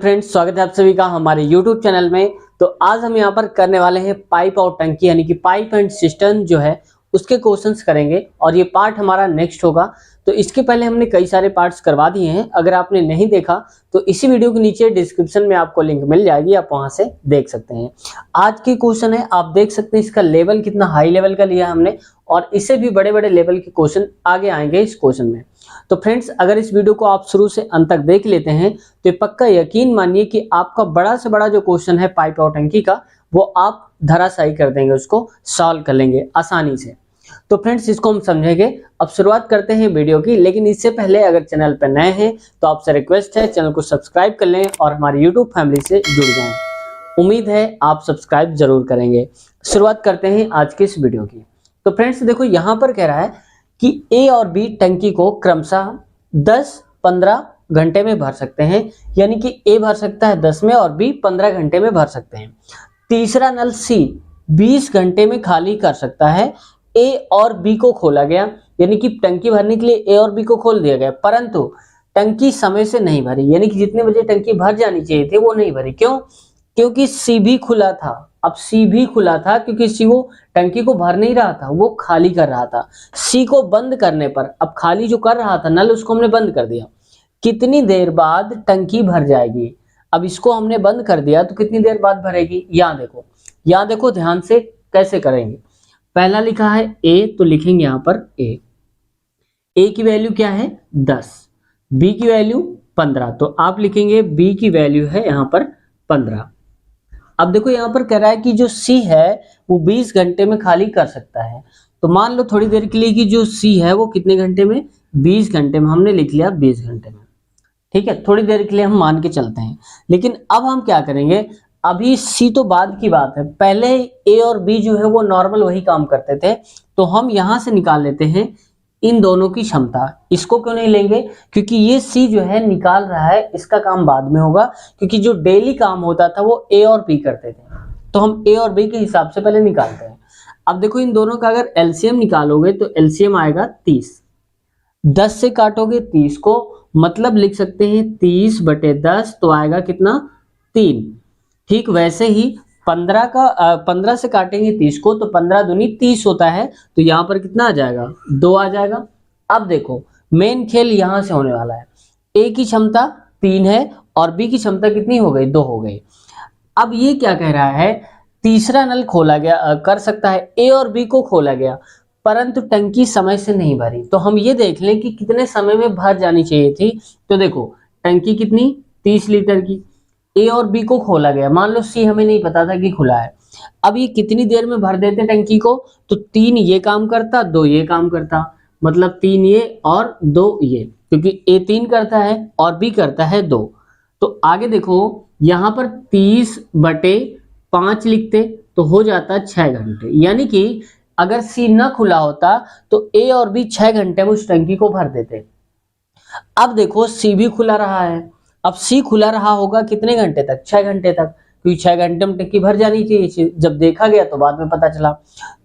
Friends, स्वागत है आप सभी का हमारे YouTube चैनल में। तो आज हम यहाँ पर करने वाले हैं पाइप और टंकी यानी कि पाइप एंड सिस्टम जो है उसके क्वेश्चंस करेंगे और ये पार्ट हमारा नेक्स्ट होगा। तो इसके पहले हमने कई सारे पार्ट्स करवा दिए हैं, अगर आपने नहीं देखा तो इसी वीडियो के नीचे डिस्क्रिप्शन में आपको लिंक मिल जाएगी, आप वहां से देख सकते हैं। आज की क्वेश्चन है, आप देख सकते हैं इसका लेवल कितना हाई लेवल का लिया हमने और इससे भी बड़े बड़े लेवल के क्वेश्चन आगे आएंगे इस क्वेश्चन में। तो फ्रेंड्स, अगर इस वीडियो को आप शुरू से अंत तक देख लेते हैं तो ये पक्का यकीन मानिए कि आपका बड़ा से बड़ा जो क्वेश्चन है पाइप और टंकी का वो आप धराशायी कर देंगे, उसको सॉल्व कर लेंगे आसानी से। तो फ्रेंड्स, इसको हम समझेंगे। अब शुरुआत करते हैं वीडियो की, लेकिन इससे पहले अगर चैनल पर नए हैं तो आपसे रिक्वेस्ट है चैनल को सब्सक्राइब कर लें और हमारी यूट्यूब फैमिली से जुड़ जाएं। उम्मीद है आप सब्सक्राइब जरूर करेंगे। शुरुआत करते हैं आज की इस वीडियो की। तो फ्रेंड्स देखो, यहाँ पर कह रहा है कि ए और बी टंकी को क्रमशः 10-15 घंटे में भर सकते हैं, यानी कि ए भर सकता है 10 में और बी 15 घंटे में भर सकते हैं। तीसरा नल सी 20 घंटे में खाली कर सकता है। ए और बी को खोला गया, यानी कि टंकी भरने के लिए ए और बी को खोल दिया गया, परंतु टंकी समय से नहीं भरी, यानी कि जितने बजे टंकी भर जानी चाहिए थी वो नहीं भरी। क्यों? क्योंकि सी भी खुला था। अब सी भी खुला था क्योंकि सी वो टंकी को भर नहीं रहा था, वो खाली कर रहा था। सी को बंद करने पर अब खाली जो कर रहा था नल, उसको हमने बंद कर दिया। कितनी देर बाद टंकी भर जाएगी? अब इसको हमने बंद कर दिया तो कितनी देर बाद भरेगी? यहाँ देखो ध्यान से कैसे करेंगे। पहला लिखा है ए, तो लिखेंगे यहाँ पर ए की वैल्यू क्या है 10, बी की वैल्यू 15, तो आप लिखेंगे बी की वैल्यू है यहाँ पर 15। अब देखो यहाँ पर कह रहा है कि जो सी है वो 20 घंटे में खाली कर सकता है। तो मान लो थोड़ी देर के लिए कि जो सी है वो कितने घंटे में? 20 घंटे में। हमने लिख लिया 20 घंटे में, ठीक है, थोड़ी देर के लिए हम मान के चलते हैं। लेकिन अब हम क्या करेंगे, अभी सी तो बाद की बात है, पहले ए और बी जो है वो नॉर्मल वही काम करते थे, तो हम यहां से निकाल लेते हैं इन दोनों की क्षमता। इसको क्यों नहीं लेंगे? क्योंकि ये सी जो है निकाल रहा है, इसका काम बाद में होगा, क्योंकि जो डेली काम होता था वो ए और बी करते थे, तो हम ए और बी के हिसाब से पहले निकालते हैं। अब देखो इन दोनों का अगर एलसीएम निकालोगे तो एलसीएम आएगा 30। 10 से काटोगे 30 को, मतलब लिख सकते हैं 30/10, तो आएगा कितना? 3। ठीक वैसे ही 15 से काटेंगे 30 को तो 15 दूनी 30 होता है, तो यहाँ पर कितना आ जाएगा? 2 आ जाएगा। अब देखो मेन खेल यहाँ से होने वाला है। ए की क्षमता 3 है और बी की क्षमता कितनी हो गई? 2 हो गई। अब ये क्या कह रहा है, तीसरा नल खोला गया, कर सकता है ए और बी को खोला गया, परंतु टंकी समय से नहीं भरी। तो हम ये देख लें कि कितने समय में भर जानी चाहिए थी। तो देखो टंकी कितनी? 30 लीटर की, ए और बी को खोला गया, मान लो सी हमें नहीं पता था कि खुला है। अब ये कितनी देर में भर देते टंकी को? तो 3 ये काम करता, 2 ये काम करता, मतलब 3 ये और 2 ये, क्योंकि ए 3 करता है और बी करता है 2। तो आगे देखो यहाँ पर 30/5 लिखते तो हो जाता 6 घंटे, यानी कि अगर सी न खुला होता तो ए और बी 6 घंटे में उस टंकी को भर देते। अब देखो सी भी खुला रहा है, अब सी खुला रहा होगा कितने घंटे तक? 6 घंटे तक, क्योंकि 6 घंटे में टंकी भर जानी चाहिए। जब देखा गया तो बाद में पता चला।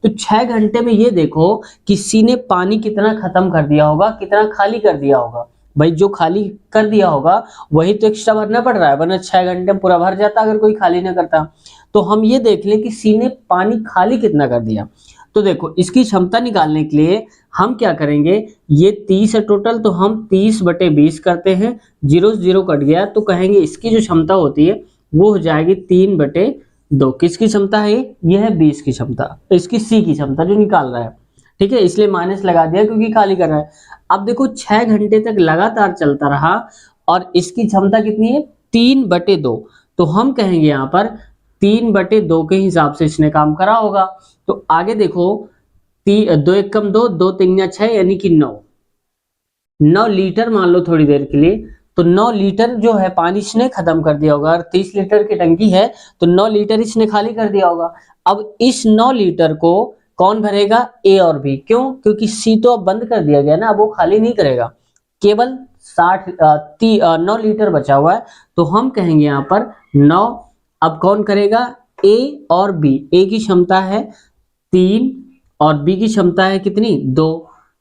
तो 6 घंटे में ये देखो कि सी ने पानी कितना खत्म कर दिया होगा, कितना खाली कर दिया होगा। भाई जो खाली कर दिया होगा वही तो एक्स्ट्रा भरना पड़ रहा है, वरना 6 घंटे में पूरा भर जाता अगर कोई खाली ना करता। तो हम ये देख लें कि सी ने पानी खाली कितना कर दिया। तो देखो इसकी क्षमता निकालने के लिए हम क्या करेंगे, ये 30 है टोटल, तो हम 30/20 करते हैं, 0 से 0 कट गया, तो कहेंगे इसकी जो क्षमता होती है वो हो जाएगी 3/2। किसकी क्षमता है? ये है 20 की क्षमता, इसकी सी की क्षमता जो निकाल रहा है, ठीक है, इसलिए माइनस लगा दिया क्योंकि खाली कर रहा है। अब देखो 6 घंटे तक लगातार चलता रहा और इसकी क्षमता कितनी है? 3/2, तो हम कहेंगे यहाँ पर 3/2 के हिसाब से इसने काम करा होगा। तो आगे देखो 2 1 कम 2, 2 3 6, यानी कि 9 लीटर मान लो थोड़ी देर के लिए, तो 9 लीटर जो है पानी इसने खत्म कर दिया होगा। अगर 30 लीटर की टंकी है तो 9 लीटर इसने खाली कर दिया होगा। अब इस 9 लीटर को कौन भरेगा? ए और बी। क्यों? क्योंकि सी तो अब बंद कर दिया गया ना, अब वो खाली नहीं करेगा, केवल 9 लीटर बचा हुआ है, तो हम कहेंगे यहाँ पर 9। अब कौन करेगा? ए और बी। ए की क्षमता है 3 और बी की क्षमता है कितनी? 2,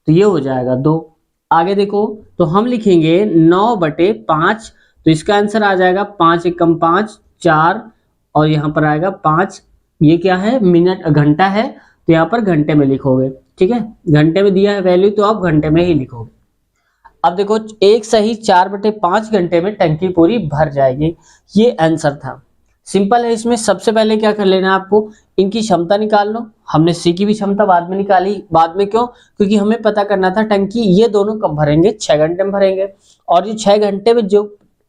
तो ये हो जाएगा 2। आगे देखो तो हम लिखेंगे 9/5, तो इसका आंसर आ जाएगा 5 एकम 5 4 और यहाँ पर आएगा 5। ये क्या है, मिनट घंटा है, तो यहाँ पर घंटे में लिखोगे। ठीक है, घंटे में दिया है वैल्यू तो आप घंटे में ही लिखोगे। अब देखो एक सही 4/5 घंटे में टंकी पूरी भर जाएगी, ये आंसर था। सिंपल है। इसमें सबसे पहले क्या कर लेना है आपको, इनकी क्षमता निकाल लो। हमने सी की भी क्षमता बाद में निकाली। बाद में क्यों, क्योंकि हमें पता करना था टंकी ये दोनों कब भरेंगे, 6 घंटे में भरेंगे। और ये 6 घंटे में जो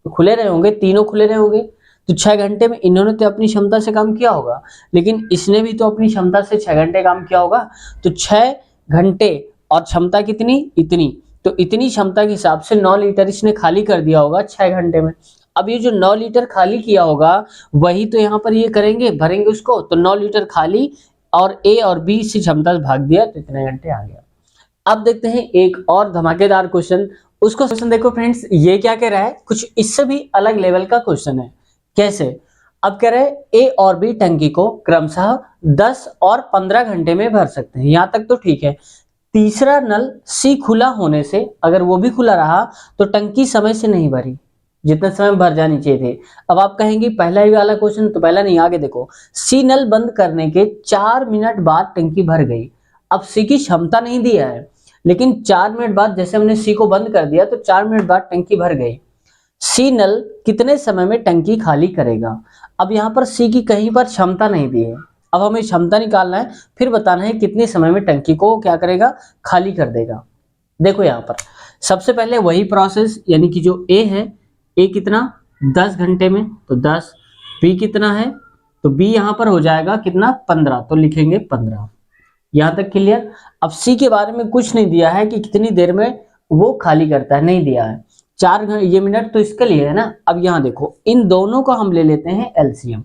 खुले रहे होंगे, तीनों खुले रहे होंगे, तो 6 घंटे में इन्होंने तो अपनी क्षमता से काम किया होगा, लेकिन इसने भी तो अपनी क्षमता से 6 घंटे काम किया होगा। तो 6 घंटे और क्षमता कितनी, इतनी, तो इतनी क्षमता के हिसाब से 9 लीटर इसने खाली कर दिया होगा 6 घंटे में। अब ये जो 9 लीटर खाली किया होगा वही तो यहाँ पर ये करेंगे, भरेंगे उसको। तो 9 लीटर खाली और ए और बी से क्षमता से भाग दिया तो इतने घंटे आ गया। अब देखते हैं एक और धमाकेदार क्वेश्चन। उसको क्वेश्चन देखो फ्रेंड्स, ये क्या कह रहा है, कुछ इससे भी अलग लेवल का क्वेश्चन है। कैसे, अब कह रहे हैं ए और बी टंकी को क्रमशः 10 और 15 घंटे में भर सकते हैं। यहाँ तक तो ठीक है। तीसरा नल सी खुला होने से अगर वो भी खुला रहा तो टंकी समय से नहीं भरी, जितने समय में भर जानी चाहिए थे। अब आप कहेंगे पहला ही वाला क्वेश्चन, तो पहला नहीं, आगे देखो। सी नल बंद करने के 4 मिनट बाद टंकी भर गई। अब सी की क्षमता नहीं दिया है, लेकिन 4 मिनट बाद जैसे हमने सी को बंद कर दिया तो 4 मिनट बाद टंकी भर गई। सी नल कितने समय में टंकी खाली करेगा। अब यहाँ पर सी की कहीं पर क्षमता नहीं दी है। अब हमें क्षमता निकालना है, फिर बताना है कितने समय में टंकी को क्या करेगा, खाली कर देगा। देखो यहाँ पर सबसे पहले वही प्रोसेस, यानी कि जो ए है, ए कितना 10 घंटे में, तो 10। बी कितना है, तो बी यहाँ पर हो जाएगा कितना 15, तो लिखेंगे 15। यहाँ तक क्लियर। अब सी के बारे में कुछ नहीं दिया है कि कितनी देर में वो खाली करता है, नहीं दिया है। 4 घंटे ये मिनट तो इसके लिए है ना। अब यहाँ देखो इन दोनों का हम ले लेते हैं एलसीएम,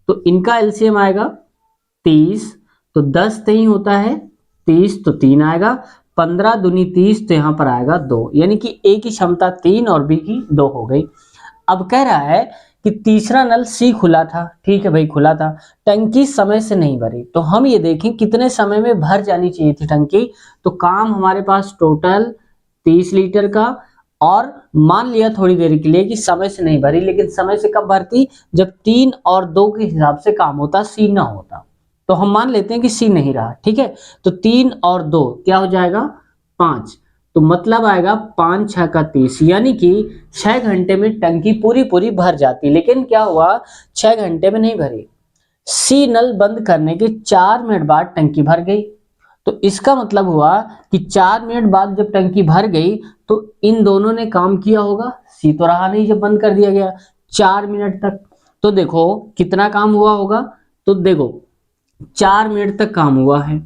तो इनका एलसीएम आएगा 30, तो 10 3 होता है 30, तो 3 आएगा। 15 दूनी 30, तो यहाँ पर आएगा 2, यानी कि ए की क्षमता 3 और बी की 2 हो गई। अब कह रहा है कि तीसरा नल सी खुला था, ठीक है भाई खुला था, टंकी समय से नहीं भरी। तो हम ये देखें कितने समय में भर जानी चाहिए थी टंकी। तो काम हमारे पास टोटल 30 लीटर का, और मान लिया थोड़ी देर के लिए कि समय से नहीं भरी, लेकिन समय से कब भरती, जब 3 और 2 के हिसाब से काम होता, सी ना होता। तो हम मान लेते हैं कि सी नहीं रहा, ठीक है। तो 3 और 2 क्या हो जाएगा 5, तो मतलब आएगा 5 6 का 30, यानी कि 6 घंटे में टंकी पूरी भर जाती। लेकिन क्या हुआ, 6 घंटे में नहीं भरी। सी नल बंद करने के 4 मिनट बाद टंकी भर गई। तो इसका मतलब हुआ कि 4 मिनट बाद जब टंकी भर गई तो इन दोनों ने काम किया होगा। सी तो रहा नहीं जब बंद कर दिया गया 4 मिनट तक। तो देखो कितना काम हुआ होगा, तो देखो 4 मिनट तक काम हुआ है,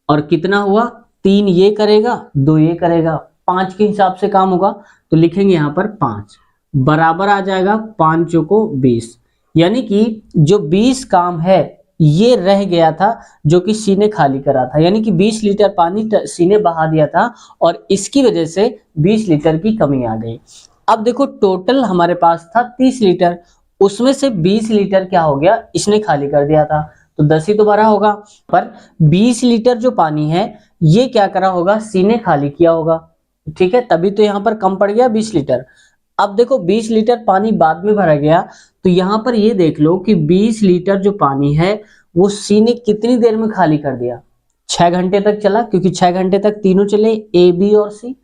और कितना हुआ, 3 ये करेगा 2 ये करेगा, 5 के हिसाब से काम होगा। तो लिखेंगे यहाँ पर 5 बराबर आ जाएगा 5 चौको 20, यानी कि जो 20 काम है ये रह गया था जो कि सी ने खाली करा था, यानी कि 20 लीटर पानी सी ने बहा दिया था, और इसकी वजह से 20 लीटर की कमी आ गई। अब देखो टोटल हमारे पास था 30 लीटर, उसमें से 20 लीटर क्या हो गया, इसने खाली कर दिया था, तो 10 ही तो भरा होगा। पर 20 लीटर जो पानी है ये क्या करा होगा, सी ने खाली किया होगा, ठीक है, तभी तो यहाँ पर कम पड़ गया 20 लीटर। अब देखो 20 लीटर पानी बाद में भरा गया, तो यहाँ पर ये देख लो कि 20 लीटर जो पानी है वो सी ने कितनी देर में खाली कर दिया, 6 घंटे तक चला, क्योंकि 6 घंटे तक तीनों चले, ए बी और सी।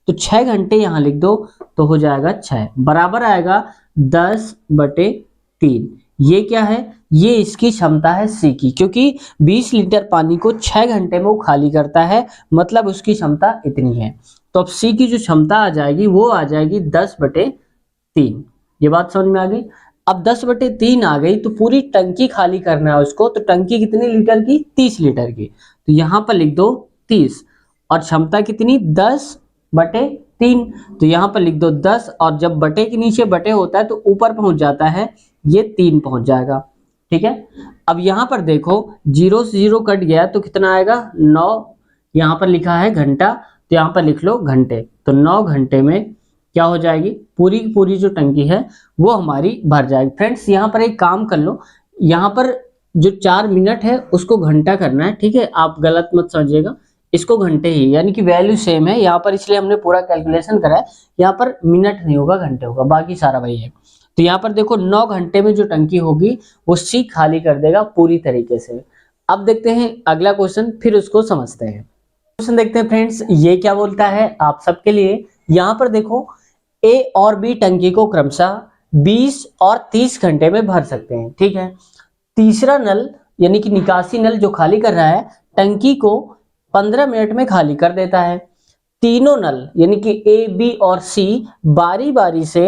तो 6 घंटे यहाँ लिख दो, तो हो जाएगा 6 बराबर आएगा 10/3। ये क्या है, ये इसकी क्षमता है सी की, क्योंकि 20 लीटर पानी को 6 घंटे में वो खाली करता है, मतलब उसकी क्षमता इतनी है। तो अब सी की जो क्षमता आ जाएगी वो आ जाएगी 10/3। ये बात समझ में आ गई। अब 10/3 आ गई तो पूरी टंकी खाली करना है उसको। तो टंकी कितनी लीटर की, 30 लीटर की, तो यहाँ पर लिख दो 30, और क्षमता कितनी 10/3, तो यहाँ पर लिख दो 10, और जब बटे के नीचे बटे होता है तो ऊपर पहुंच जाता है, ये 3 पहुंच जाएगा, ठीक है। अब यहाँ पर देखो 0 से 0 कट गया तो कितना आएगा 9, यहाँ पर लिखा है घंटा, तो यहाँ पर लिख लो घंटे। तो 9 घंटे में क्या हो जाएगी, पूरी जो टंकी है वो हमारी भर जाएगी। फ्रेंड्स यहाँ पर एक काम कर लो, यहाँ पर जो 4 मिनट है उसको घंटा करना है, ठीक है, आप गलत मत समझिएगा। इसको घंटे ही, यानी कि वैल्यू सेम है यहाँ पर, इसलिए हमने पूरा कैलकुलेशन करा है। यहाँ पर मिनट नहीं होगा, घंटे होगा, बाकी सारा वही है। तो यहाँ पर देखो 9 घंटे में जो टंकी होगी वो सी खाली कर देगा पूरी तरीके से। अब देखते हैं अगला क्वेश्चन, फिर उसको समझते हैं। क्वेश्चन देखते हैं फ्रेंड्स, ये क्या बोलता है आप सबके लिए। यहाँ पर देखो ए और बी टंकी को क्रमशः 20 और 30 घंटे में भर सकते हैं, ठीक है। तीसरा नल यानी कि निकासी नल जो खाली कर रहा है टंकी को 15 मिनट में खाली कर देता है। तीनों नल यानी कि ए, बी और सी बारी बारी से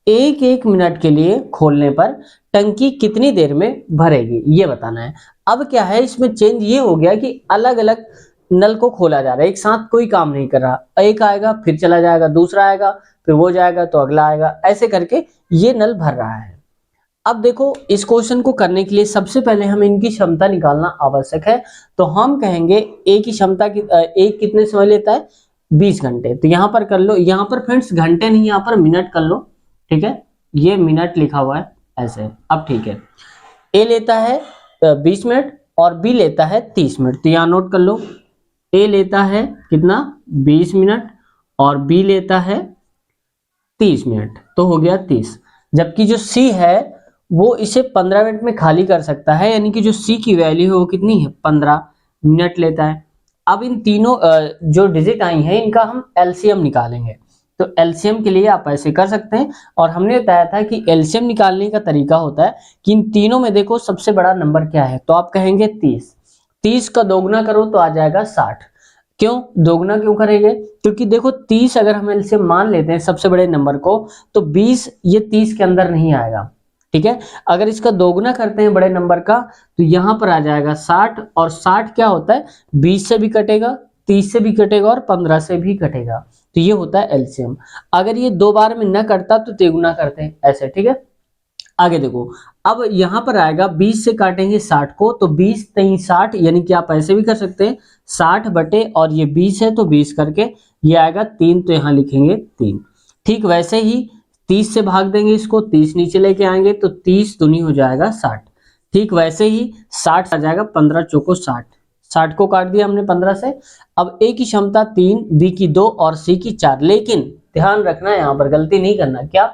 एक एक मिनट के लिए खोलने पर टंकी कितनी देर में भरेगी, ये बताना है। अब क्या है, इसमें चेंज ये हो गया कि अलग अलग नल को खोला जा रहा है, एक साथ कोई काम नहीं कर रहा। एक आएगा फिर चला जाएगा, दूसरा आएगा फिर वो जाएगा तो अगला आएगा, ऐसे करके ये नल भर रहा है। अब देखो इस क्वेश्चन को करने के लिए सबसे पहले हमें इनकी क्षमता निकालना आवश्यक है। तो हम कहेंगे ए की क्षमता की एक कितने समय लेता है, 20 घंटे। तो यहाँ पर कर लो, यहाँ पर फ्रेंड्स घंटे नहीं, यहाँ पर मिनट कर लो, ठीक है। ये मिनट लिखा हुआ है ऐसे। अब ठीक है, ए लेता है 20 मिनट और बी लेता है 30 मिनट। तो यहाँ नोट कर लो, ए लेता है कितना 20 मिनट और बी लेता है 30 मिनट, तो हो गया 30। जबकि जो सी है वो इसे 15 मिनट में खाली कर सकता है, यानी कि जो सी की वैल्यू है वो कितनी है, 15 मिनट लेता है। अब इन तीनों जो डिजिट आई हैं इनका हम एलसीएम निकालेंगे। तो एलसीएम के लिए आप ऐसे कर सकते हैं, और हमने बताया था कि एलसीएम निकालने का तरीका होता है कि इन तीनों में देखो सबसे बड़ा नंबर क्या है, तो आप कहेंगे 30। 30 का दोगुना करो तो आ जाएगा 60। क्यों दोगुना क्यों करेंगे, क्योंकि देखो 30 अगर हम एलसीएम मान लेते हैं सबसे बड़े नंबर को, तो 20 ये 30 के अंदर नहीं आएगा, ठीक है। अगर इसका दोगुना करते हैं बड़े नंबर का तो यहां पर आ जाएगा 60, और 60 क्या होता है, 20 से भी कटेगा, 30 से भी कटेगा और 15 से भी कटेगा। तो ये होता है एलसीएम। अगर ये दो बार में न कटता तो तिगुना करते हैं ऐसे, ठीक है। आगे देखो, अब यहां पर आएगा 20 से काटेंगे 60 को, तो 20 3 60, यानी कि आप ऐसे भी कर सकते हैं 60 बटे, और ये 20 है तो 20 करके ये आएगा 3, तो यहां लिखेंगे 3। ठीक वैसे ही 30 से भाग देंगे इसको, 30 नीचे लेके आएंगे तो 30 दूनी हो जाएगा 60। ठीक वैसे ही 60 आ जाएगा, 15 चौको 60, 60 को काट दिया हमने 15 से। अब ए की क्षमता 3, बी की 2 और सी की 4। लेकिन ध्यान रखना है, यहां पर गलती नहीं करना। क्या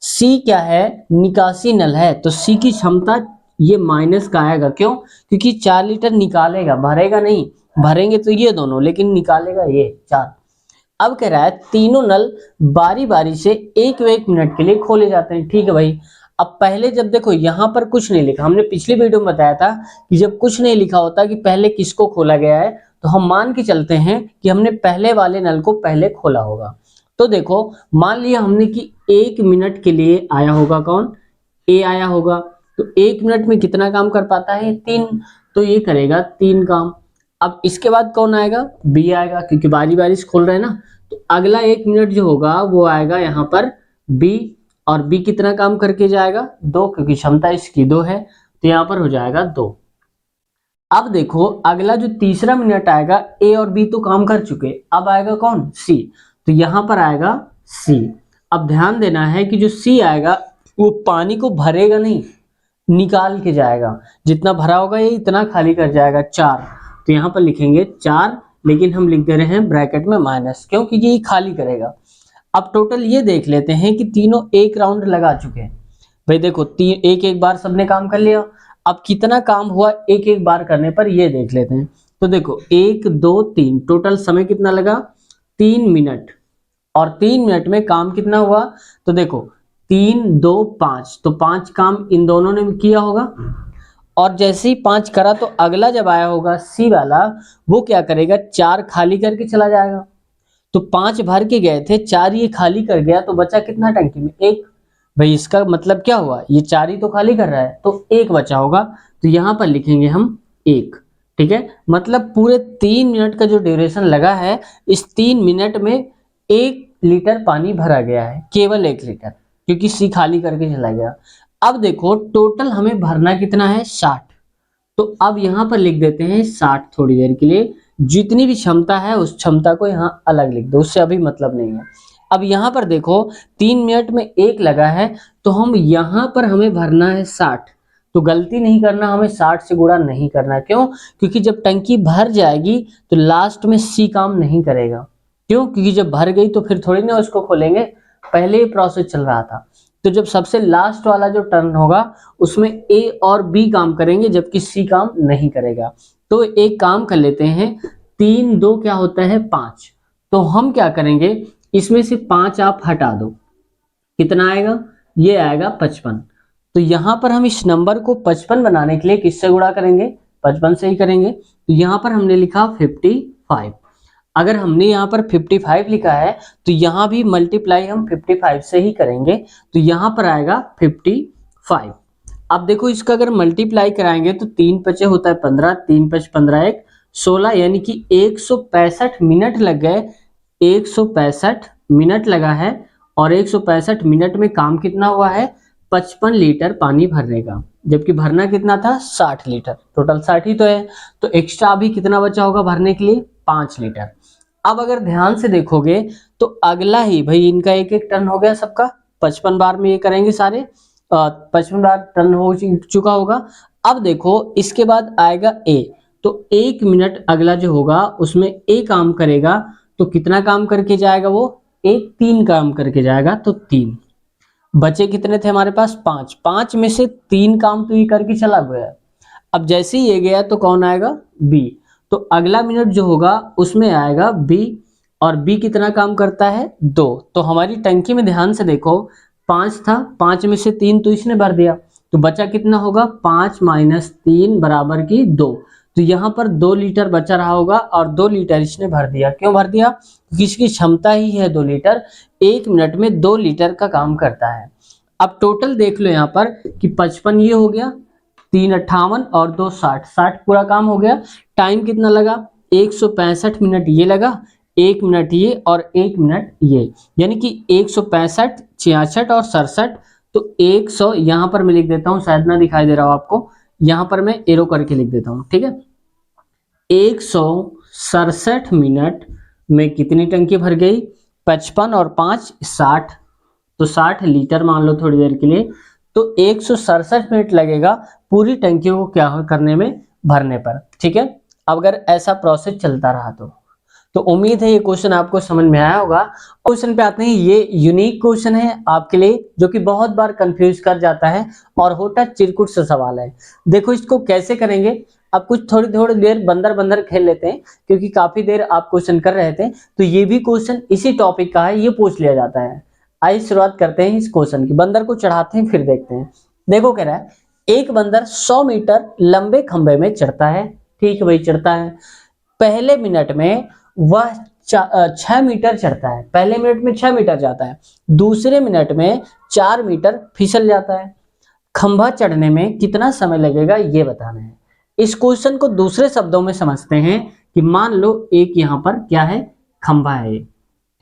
सी क्या है, निकासी नल है, तो सी की क्षमता ये माइनस का आएगा। क्यों, क्योंकि 4 लीटर निकालेगा, भरेगा नहीं। भरेंगे तो ये दोनों, लेकिन निकालेगा ये 4। अब कह रहा है तीनों नल बारी बारी से एक मिनट के लिए खोले जाते हैं, ठीक है भाई। अब पहले जब देखो यहां पर कुछ नहीं लिखा, हमने पिछली वीडियो में बताया था कि जब कुछ नहीं लिखा होता कि पहले किसको खोला गया है, तो हम मान के चलते हैं कि हमने पहले वाले नल को पहले खोला होगा। तो देखो मान लिया हमने कि 1 मिनट के लिए आया होगा, कौन, ए आया होगा। तो 1 मिनट में कितना काम कर पाता है, 3, तो ये करेगा 3 काम। अब इसके बाद कौन आएगा, बी आएगा, क्योंकि बारी बारी से खोल रहे हैं ना। तो अगला 1 मिनट जो होगा वो आएगा यहाँ पर बी, और बी कितना काम करके जाएगा, 2, क्योंकि क्षमता इसकी 2 है, तो यहाँ पर हो जाएगा 2। अब देखो अगला जो तीसरा मिनट आएगा, ए और बी तो काम कर चुके, अब आएगा कौन, सी, तो यहां पर आएगा सी। अब ध्यान देना है कि जो सी आएगा वो पानी को भरेगा नहीं, निकाल के जाएगा। जितना भरा होगा ये इतना खाली कर जाएगा, 4। तो यहां पर लिखेंगे 4, लेकिन हम लिख दे रहे हैं ब्रैकेट में माइनस, क्योंकि ये खाली करेगा। अब टोटल ये देख लेते हैं कि तीनों एक राउंड लगा चुके हैं। भाई देखो एक एक बार सबने काम कर लिया। अब कितना काम हुआ एक एक बार करने पर, ये देख लेते हैं। तो देखो 1 2 3, टोटल समय कितना लगा, 3 मिनट, और 3 मिनट में काम कितना हुआ, तो देखो 3 2 5, तो 5 काम इन दोनों ने किया होगा। और जैसे ही 5 करा तो अगला जब आया होगा सी वाला, वो क्या करेगा, 4 खाली करके चला जाएगा। तो 5 भर के गए थे, 4 ये खाली कर गया, तो बचा कितना टंकी में, 1। भाई इसका मतलब क्या हुआ, ये 4 ही तो खाली कर रहा है, तो 1 बचा होगा। तो यहां पर लिखेंगे हम 1, ठीक है। मतलब पूरे 3 मिनट का जो ड्यूरेशन लगा है, इस 3 मिनट में 1 लीटर पानी भरा गया है, केवल 1 लीटर, क्योंकि सी खाली करके चला गया। अब देखो टोटल हमें भरना कितना है, 60। तो अब यहां पर लिख देते हैं 60 थोड़ी देर के लिए। जितनी भी क्षमता है उस क्षमता को यहां अलग लिख दो, उससे अभी मतलब नहीं है। अब यहां पर देखो 3 मिनट में 1 लगा है, तो हम यहां पर हमें भरना है 60। तो गलती नहीं करना, हमें 60 से गुणा नहीं करना। क्यों? क्योंकि जब टंकी भर जाएगी तो लास्ट में सी काम नहीं करेगा। क्यों? क्योंकि जब भर गई तो फिर थोड़ी ना उसको खोलेंगे, पहले ही प्रोसेस चल रहा था। तो जब सबसे लास्ट वाला जो टर्न होगा उसमें ए और बी काम करेंगे, जबकि सी काम नहीं करेगा। तो एक काम कर लेते हैं, 3 2 क्या होता है 5। तो हम क्या करेंगे, इसमें से 5 आप हटा दो, कितना आएगा? ये आएगा 55। तो यहां पर हम इस नंबर को 55 बनाने के लिए किससे गुणा करेंगे? 55 से ही करेंगे। तो यहां पर हमने लिखा 55। अगर हमने यहाँ पर 55 लिखा है तो यहाँ भी मल्टीप्लाई हम 55 से ही करेंगे। तो यहाँ पर आएगा 55। अब देखो इसका अगर मल्टीप्लाई कराएंगे तो 3 पचे होता है 15, 3 5 15 1 16, यानी कि 165 मिनट लग गए। 165 मिनट लगा है और 165 मिनट में काम कितना हुआ है? 55 लीटर पानी भरने का, जबकि भरना कितना था? 60 लीटर। टोटल 60 ही तो है, तो एक्स्ट्रा अभी कितना बचा होगा भरने के लिए? 5 लीटर। अब अगर ध्यान से देखोगे तो अगला ही भाई इनका एक एक टर्न हो गया सबका, 55 बार में ये करेंगे सारे, 55 बार टर्न हो चुका होगा। अब देखो इसके बाद आएगा ए, तो 1 मिनट अगला जो होगा उसमें ए काम करेगा। तो कितना काम करके जाएगा वो? ए 3 काम करके जाएगा। तो 3 बचे कितने थे हमारे पास? 5। 5 में से 3 काम तो ये करके चला गया। अब जैसे ही ये गया तो कौन आएगा? बी। तो अगला मिनट जो होगा उसमें आएगा बी, और बी कितना काम करता है? 2। तो हमारी टंकी में ध्यान से देखो 5 था, 5 में से 3 तो इसने भर दिया, तो बचा कितना होगा? 5 माइनस 3 बराबर की 2। तो यहाँ पर 2 लीटर बचा रहा होगा और 2 लीटर इसने भर दिया। क्यों भर दिया? क्योंकि इसकी क्षमता ही है 2 लीटर, 1 मिनट में 2 लीटर का काम करता है। अब टोटल देख लो यहाँ पर कि 55 ये हो गया, 3 58 और 2 60, 60 पूरा काम हो गया। टाइम कितना लगा? 165 मिनट ये लगा, 1 मिनट ये और 1 मिनट ये, यानी कि 165 66 और 67। तो 100 यहाँ पर मैं लिख देता हूँ, शायद ना दिखाई दे रहा हो आपको, यहाँ पर मैं एरो करके लिख देता हूँ, ठीक है। 167 मिनट में कितनी टंकी भर गई? 55 और 5 60, तो 60 लीटर मान लो थोड़ी देर के लिए। तो 167 मिनट लगेगा पूरी टंकी को क्या करने में, भरने पर, ठीक है। अब अगर ऐसा प्रोसेस चलता रहा तो उम्मीद है ये क्वेश्चन आपको समझ में आया होगा। क्वेश्चन पे आते हैं, ये यूनिक क्वेश्चन है आपके लिए जो कि बहुत बार कंफ्यूज कर जाता है और होता चिरकुट सा सवाल है। देखो इसको कैसे करेंगे, अब कुछ थोड़ी देर बंदर बंदर खेल लेते हैं, क्योंकि काफी देर आप क्वेश्चन कर रहे थे। तो ये भी क्वेश्चन इसी टॉपिक का है, ये पूछ लिया जाता है। आइए शुरुआत करते हैं इस क्वेश्चन की, बंदर को चढ़ाते हैं फिर देखते हैं। देखो कह रहा है, एक बंदर 100 मीटर लंबे खंबे में चढ़ता है, ठीक है भाई चढ़ता है। पहले मिनट में वह 6 मीटर चढ़ता है, पहले मिनट में 6 मीटर जाता है, दूसरे मिनट में 4 मीटर फिसल जाता है। खंभा चढ़ने में कितना समय लगेगा ये बताना है। इस क्वेश्चन को दूसरे शब्दों में समझते हैं कि मान लो एक यहाँ पर क्या है, खंभा है,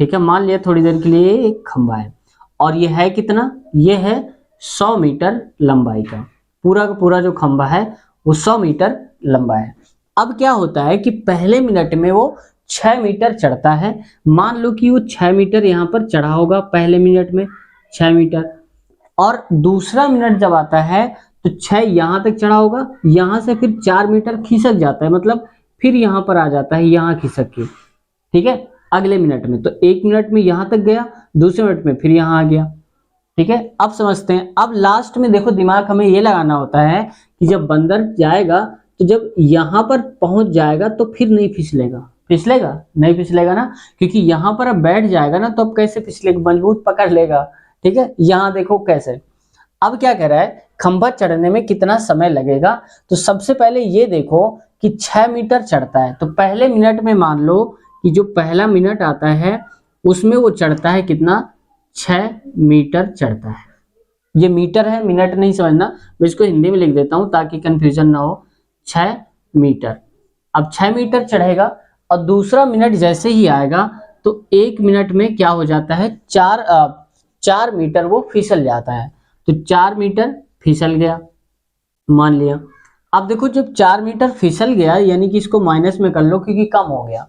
ठीक है, मान लिया थोड़ी देर के लिए एक खंभा है, और ये है कितना? ये है 100 मीटर लंबाई का, पूरा का पूरा जो खंभा है वो 100 मीटर लंबा है। अब क्या होता है कि पहले मिनट में वो 6 मीटर चढ़ता है। मान लो कि वो 6 मीटर यहाँ पर चढ़ा होगा पहले मिनट में, 6 मीटर, और दूसरा मिनट जब आता है तो 6 यहाँ तक चढ़ा होगा, यहाँ से फिर 4 मीटर खिसक जाता है, मतलब फिर यहाँ पर आ जाता है, यहाँ खिसक के, ठीक है, अगले मिनट में। तो 1 मिनट में यहाँ तक गया, दूसरे मिनट में फिर यहाँ आ गया, ठीक है। अब समझते हैं, अब लास्ट में देखो दिमाग हमें ये लगाना होता है कि जब बंदर जाएगा तो जब यहाँ पर पहुंच जाएगा तो फिर नहीं फिसलेगा, फिसलेगा नहीं, फिसलेगा ना, क्योंकि यहाँ पर अब बैठ जाएगा ना, तो अब कैसे फिसलेगा, मजबूत पकड़ लेगा, ठीक है। यहाँ देखो कैसे। अब क्या कह रहा है, खंभा चढ़ने में कितना समय लगेगा? तो सबसे पहले ये देखो कि 6 मीटर चढ़ता है, तो पहले मिनट में मान लो कि जो पहला मिनट आता है उसमें वो चढ़ता है कितना? 6 मीटर चढ़ता है। ये मीटर है, मिनट नहीं समझना, मैं इसको हिंदी में लिख देता हूं ताकि कंफ्यूजन ना हो। 6 मीटर, अब 6 मीटर चढ़ेगा और दूसरा मिनट जैसे ही आएगा तो 1 मिनट में क्या हो जाता है, 4 मीटर वो फिसल जाता है। तो 4 मीटर फिसल गया, मान लिया। अब देखो जब 4 मीटर फिसल गया, यानी कि इसको माइनस में कर लो क्योंकि कम हो गया।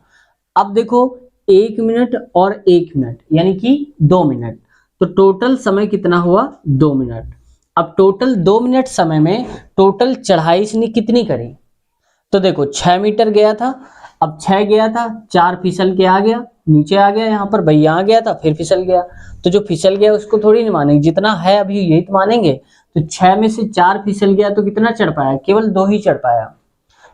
अब देखो 1 मिनट और 1 मिनट यानी कि 2 मिनट, तो टोटल समय कितना हुआ? 2 मिनट। अब टोटल 2 मिनट समय में टोटल चढ़ाई इसने कितनी करी, तो देखो 6 मीटर गया था, अब 6 गया था, 4 फिसल के आ गया, नीचे आ गया, यहाँ पर भाई यहाँ गया था फिर फिसल गया, तो जो फिसल गया उसको थोड़ी नहीं मानेंगे, जितना है अभी यही तो मानेंगे। तो 6 में से 4 फिसल गया तो कितना चढ़ पाया, केवल 2 ही चढ़ पाया,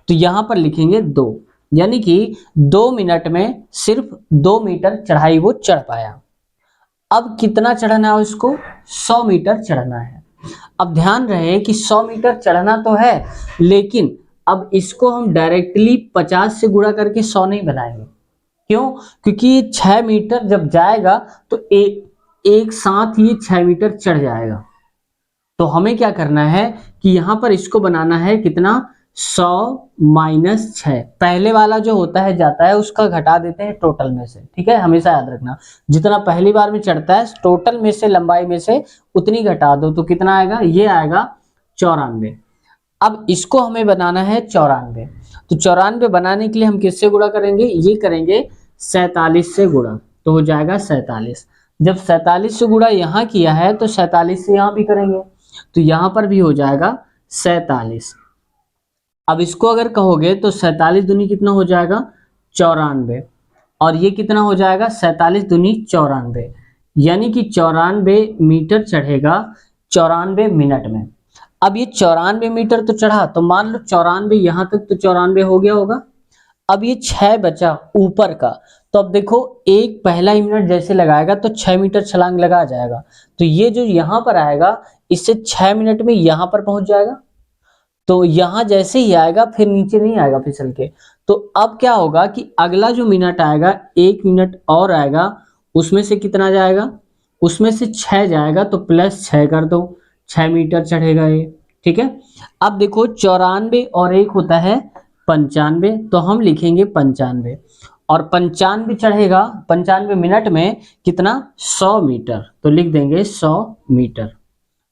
तो यहाँ पर लिखेंगे 2, यानी कि 2 मिनट में सिर्फ 2 मीटर चढ़ाई वो चढ़ पाया। अब कितना चढ़ना है उसको, 100 मीटर चढ़ना है। अब ध्यान रहे कि 100 मीटर चढ़ना तो है, लेकिन अब इसको हम डायरेक्टली 50 से गुणा करके 100 नहीं बनाएंगे। क्यों, क्योंकि 6 मीटर जब जाएगा तो एक साथ ये 6 मीटर चढ़ जाएगा। तो हमें क्या करना है कि यहाँ पर इसको बनाना है कितना, 100 माइनस 6, पहले वाला जो होता है जाता है उसका घटा देते हैं टोटल में से, ठीक है, हमेशा याद रखना, जितना पहली बार में चढ़ता है टोटल में से लंबाई में से उतनी घटा दो, तो कितना आएगा, ये आएगा 94। अब इसको हमें बनाना है 94, तो 94 बनाने के लिए हम किससे गुणा करेंगे, ये करेंगे 47 से गुणा, तो हो जाएगा 47। जब 47 से गुणा यहाँ किया है तो 47 से यहाँ भी करेंगे, तो यहाँ पर भी हो जाएगा 47। अब इसको अगर कहोगे तो 47 दूनी कितना हो जाएगा, 94, और ये कितना हो जाएगा, 47 दूनी 94, यानी कि 94 मीटर चढ़ेगा 94 मिनट में। अब ये 94 मीटर तो चढ़ा, तो मान लो 94 यहाँ तक तो 94 हो गया होगा। अब ये 6 बचा ऊपर का, तो अब देखो एक पहला ही मिनट जैसे लगाएगा तो 6 मीटर छलांग लगा जाएगा, तो ये जो यहाँ पर आएगा इससे 6 मिनट में यहाँ पर पहुंच जाएगा, तो यहाँ जैसे ही आएगा फिर नीचे नहीं आएगा फिसल के। तो अब क्या होगा कि अगला जो मिनट आएगा 1 मिनट और आएगा, उसमें से कितना जाएगा, उसमें से 6 जाएगा, तो प्लस 6 कर दो, 6 मीटर चढ़ेगा ये, ठीक है। अब देखो 94 और 1 होता है 95, तो हम लिखेंगे 95, और 95 चढ़ेगा 95 मिनट में कितना, 100 मीटर, तो लिख देंगे 100 मीटर।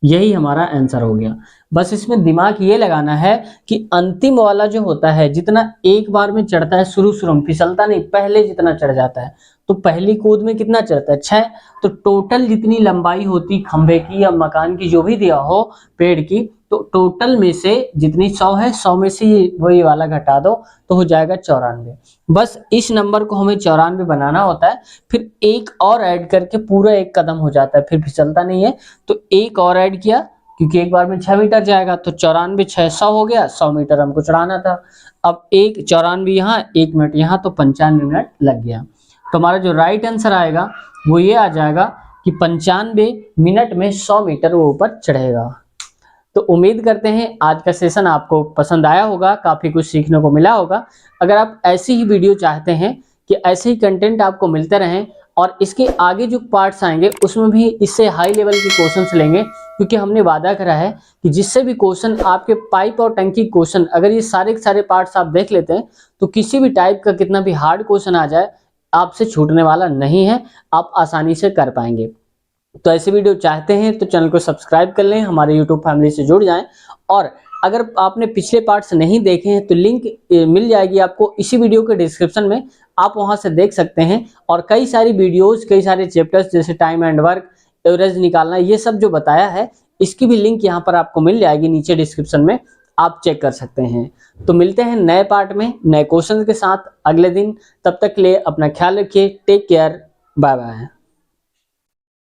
यही हमारा आंसर हो गया। बस इसमें दिमाग ये लगाना है कि अंतिम वाला जो होता है जितना एक बार में चढ़ता है, शुरू में फिसलता नहीं, पहले जितना चढ़ जाता है, तो पहली कूद में कितना चढ़ता है, 6, तो टोटल जितनी लंबाई होती खंभे की या मकान की जो भी दिया हो पेड़ की, तो टोटल में से जितनी 100 है, 100 में से वही वाला घटा दो, तो हो जाएगा 94। बस इस नंबर को हमें 94 बनाना होता है, फिर एक और ऐड करके पूरा एक कदम हो जाता है, फिर फिसलता नहीं है, तो एक और ऐड किया, क्योंकि एक बार में 6 मीटर जाएगा, तो 94 6 100 हो गया, 100 मीटर हमको चढ़ाना था। अब एक 94 यहाँ, 1 मिनट यहाँ, तो 95 मिनट लग गया। तो हमारा जो राइट आंसर आएगा वो ये आ जाएगा कि 95 मिनट में 100 मीटर वो ऊपर चढ़ेगा। तो उम्मीद करते हैं आज का सेशन आपको पसंद आया होगा, काफ़ी कुछ सीखने को मिला होगा। अगर आप ऐसी ही वीडियो चाहते हैं कि ऐसे ही कंटेंट आपको मिलते रहें और इसके आगे जो पार्ट्स आएंगे उसमें भी इससे हाई लेवल के क्वेश्चंस लेंगे, क्योंकि हमने वादा करा है कि जिससे भी क्वेश्चन आपके पाइप और टंकी क्वेश्चन, अगर ये सारे के सारे पार्ट्स आप देख लेते हैं तो किसी भी टाइप का कितना भी हार्ड क्वेश्चन आ जाए आपसे छूटने वाला नहीं है, आप आसानी से कर पाएंगे। तो ऐसे वीडियो चाहते हैं तो चैनल को सब्सक्राइब कर लें, हमारे यूट्यूब फैमिली से जुड़ जाएं, और अगर आपने पिछले पार्ट्स नहीं देखे हैं तो लिंक मिल जाएगी आपको इसी वीडियो के डिस्क्रिप्शन में, आप वहां से देख सकते हैं। और कई सारी वीडियोस, कई सारे चैप्टर्स जैसे टाइम एंड वर्क, एवरेज निकालना, ये सब जो बताया है इसकी भी लिंक यहाँ पर आपको मिल जाएगी नीचे डिस्क्रिप्शन में, आप चेक कर सकते हैं। तो मिलते हैं नए पार्ट में नए क्वेश्चन के साथ अगले दिन, तब तक के लिए अपना ख्याल रखिए, टेक केयर, बाय बाय।